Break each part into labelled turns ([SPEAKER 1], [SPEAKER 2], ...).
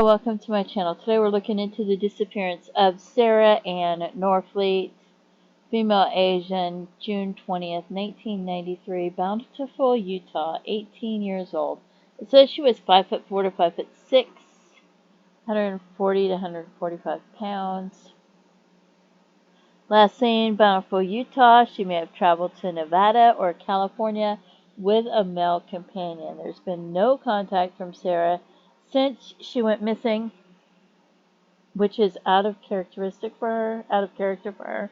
[SPEAKER 1] Hello, welcome to my channel. Today we're looking into the disappearance of Sarah Ann Norfleet, female Asian, June 20th, 1993, Bountiful, Utah, 18 years old. It says she was 5'4" to 5'6", 140 to 145 pounds. Last seen, Bountiful, Utah. She may have traveled to Nevada or California with a male companion. There's been no contact from Sarah since she went missing, which is out of character for her.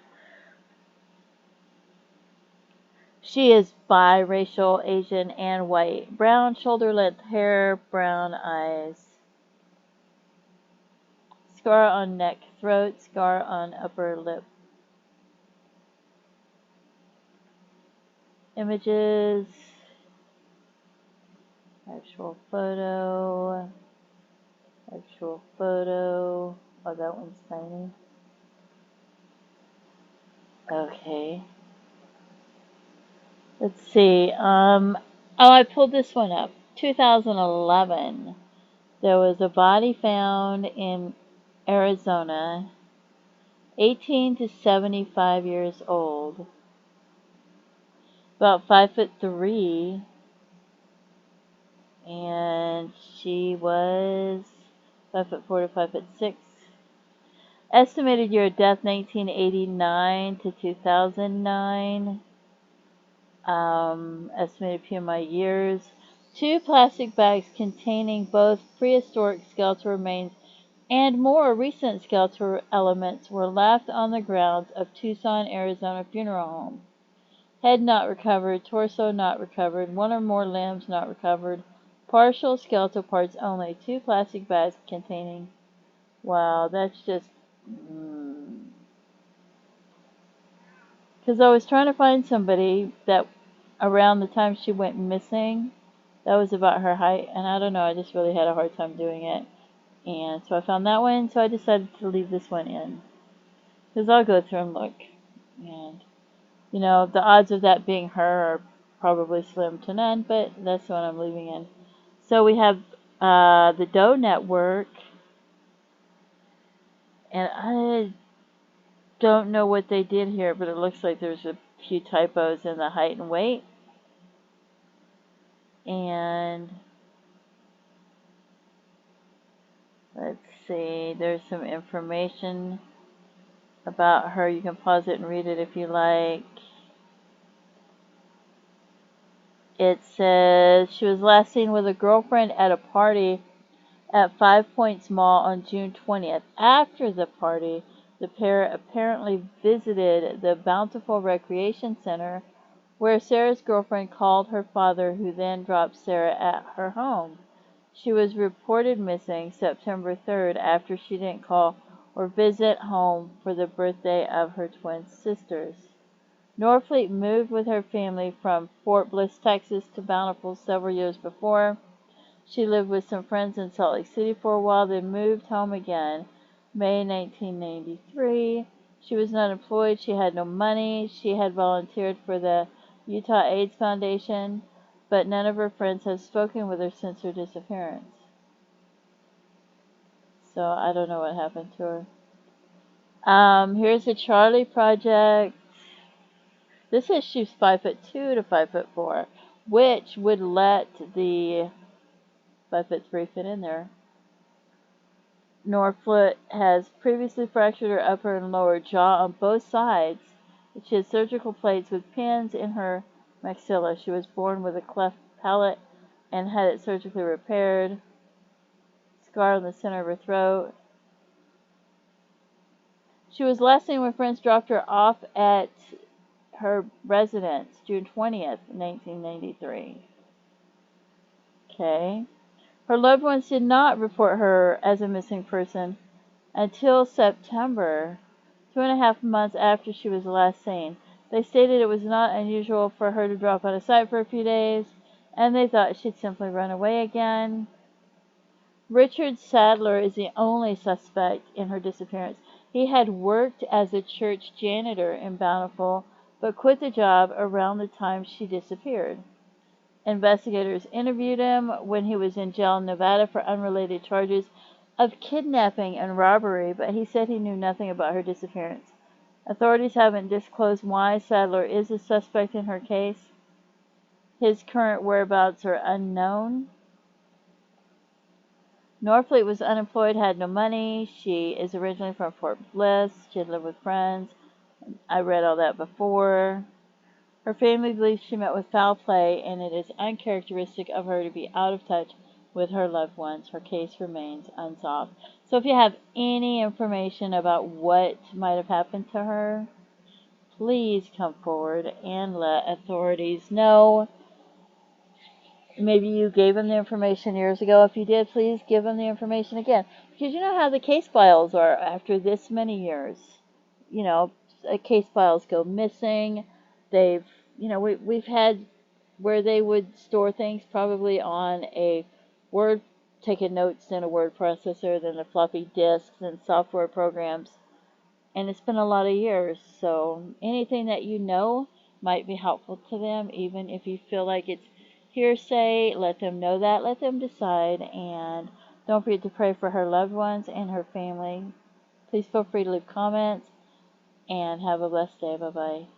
[SPEAKER 1] She is biracial, Asian, and white. Brown shoulder-length hair, brown eyes. Scar on neck, throat, scar on upper lip. Images. Actual photo. Actual photo. Oh, that one's tiny. Okay. Let's see. I pulled this one up. 2011. There was a body found in Arizona, 18 to 75 years old, about 5'3", and she was 5'4" to 5'6". Estimated year of death 1989 to 2009. Estimated PMI years. 2 plastic bags containing both prehistoric skeletal remains and more recent skeletal elements were left on the grounds of Tucson, Arizona funeral home. Head not recovered, torso not recovered, 1 or more limbs not recovered, partial skeletal parts only. 2 plastic bags containing. Wow, that's just. Because I was trying to find somebody that around the time she went missing, that was about her height, and I don't know, I just really had a hard time doing it. And so I found that one, so I decided to leave this one in. Because I'll go through and look. And, you know, the odds of that being her are probably slim to none, but that's the one I'm leaving in. So we have the Doe Network. And I don't know what they did here, but it looks like there's a few typos in the height and weight. And let's see, there's some information about her. You can pause it and read it if you like. It says she was last seen with a girlfriend at a party at 5 Points Mall on June 20th. After the party, the pair apparently visited the Bountiful Recreation Center, where Sarah's girlfriend called her father, who then dropped Sarah at her home. She was reported missing September 3rd after she didn't call or visit home for the birthday of her twin sisters. Norfleet moved with her family from Fort Bliss, Texas to Bountiful several years before. She lived with some friends in Salt Lake City for a while, then moved home again, May 1993. She was not employed. She had no money. She had volunteered for the Utah AIDS Foundation, but none of her friends have spoken with her since her disappearance. So I don't know what happened to her. Here's the Charlie Project. This says she's 5'2" to 5'4", which would let the 5'3" fit in there. Norfleet has previously fractured her upper and lower jaw on both sides. She had surgical plates with pins in her maxilla. She was born with a cleft palate and had it surgically repaired. Scar on the center of her throat. She was last seen when friends dropped her off at her residence, June 20th, 1993. Okay. Her loved ones did not report her as a missing person until September, 2.5 months after she was last seen. They stated it was not unusual for her to drop out of sight for a few days, and they thought she'd simply run away again. Richard Sadler is the only suspect in her disappearance. He had worked as a church janitor in Bountiful, but quit the job around the time she disappeared. Investigators interviewed him when he was in jail in Nevada for unrelated charges of kidnapping and robbery, but he said he knew nothing about her disappearance. Authorities haven't disclosed why Sadler is a suspect in her case. His current whereabouts are unknown. Norfleet was unemployed, had no money. She is originally from Fort Bliss. She had lived with friends. I read all that before. Her family believes she met with foul play, and it is uncharacteristic of her to be out of touch with her loved ones. Her case remains unsolved. So if you have any information about what might have happened to her, please come forward and let authorities know. Maybe you gave them the information years ago. If you did, please give them the information again. Because you know how the case files are after this many years. You know, case files go missing. They've, we've had where they would store things probably on a Word, taking notes in a word processor, then the floppy disks and software programs. And it's been a lot of years, so anything that you know might be helpful to them, even if you feel like it's hearsay. Let them know that, let them decide, and don't forget to pray for her loved ones and her family. Please feel free to leave comments, and have a blessed day. Bye bye.